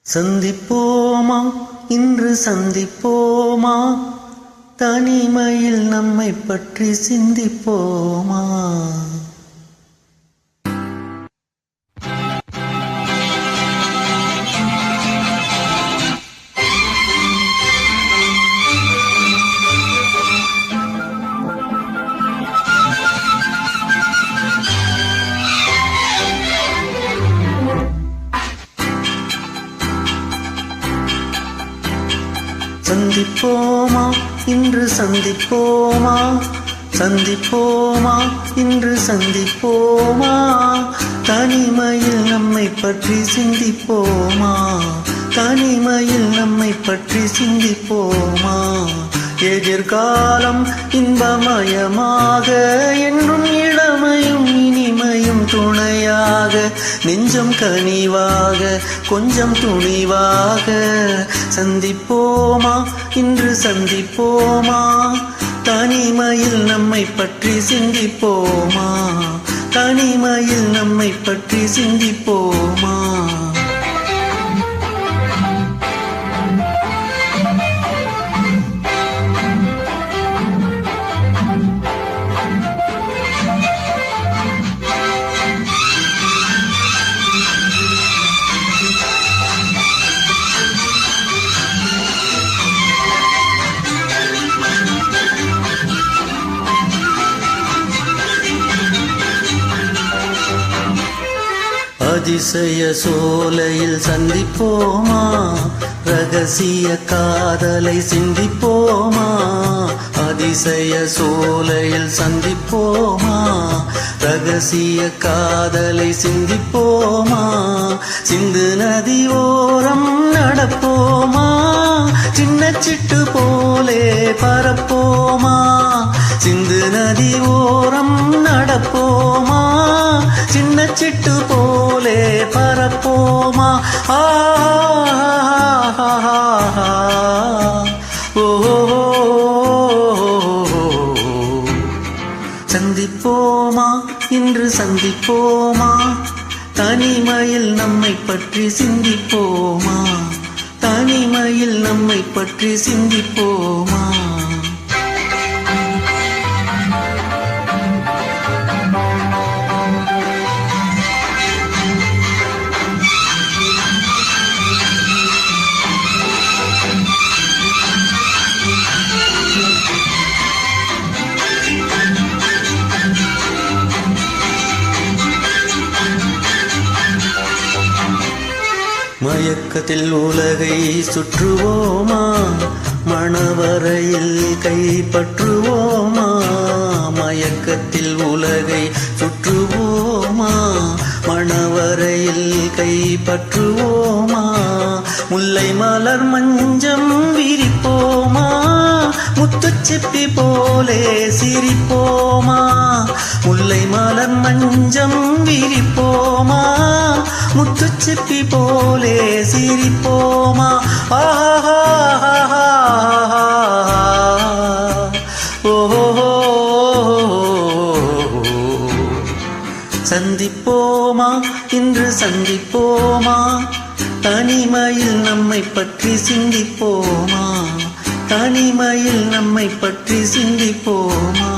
சந்திப்போமா இன்று சந்திப்போமா, தனிமையில் நம்மை பற்றி சிந்திப்போமா. சந்திப்போமா இன்று சந்திப்போமா, சந்திப்போமா இன்று சந்திப்போமா, தனிமையில் நம்மை பற்றி சிந்திப்போமா, தனிமையில் நம்மை பற்றி சிந்திப்போமா. எதிர்காலம் இன்பமயமாக என்றும் இளமையும் இனிமையும் துணையாக, நெஞ்சம் கனிவாக கொஞ்சம் துணிவாக. சந்திப்போமா இன்று சந்திப்போமா, தனிமையில் நம்மை பற்றி சிந்திப்போமா, தனிமையில் நம்மை பற்றி சிந்திப்போமா. அதிசய சோலையில் சந்திப்போமா, ரகசிய காதலை சிந்திப்போமா. அதிசய சோலையில் சந்திப்போமா, ரகசிய காதலை சிந்திப்போமா. சிந்து நதி ஓரம் நடப்போமா, சின்ன சிட்டு போலே பரப்போமா. சிந்து நதி ஓரம் நடப்போமா, சின்ன சிட்டு போலே பரப்போமா. சந்திப்போமா இன்று சந்திப்போமா, தனிமையில் நம்மை பற்றி சிந்திப்போமா, தனிமையில் நம்மை பற்றி சிந்திப்போமா. மயக்கத்தில் உலகை சுற்றுவோமா, மணவரையில் கைப்பற்றுவோமா. மயக்கத்தில் உலகை சுற்றுவோமா, மணவரையில் கைப்பற்றுவோமா. முல்லை மலர் மஞ்சம் விரிப்போமா, முத்துச்சிப்பி போலே சிரிப்போமா. முல்லை மலர் மஞ்சம் விரிப்போமா, முத்துச்சிப்பி போலே சிரிப்போமா. சந்திப்போமா இன்று சந்திப்போமா, தனிமையில் நம்மை பற்றி சிந்திப்போமா, தனிமையில் நம்மை பற்றி சிந்திப்போமா.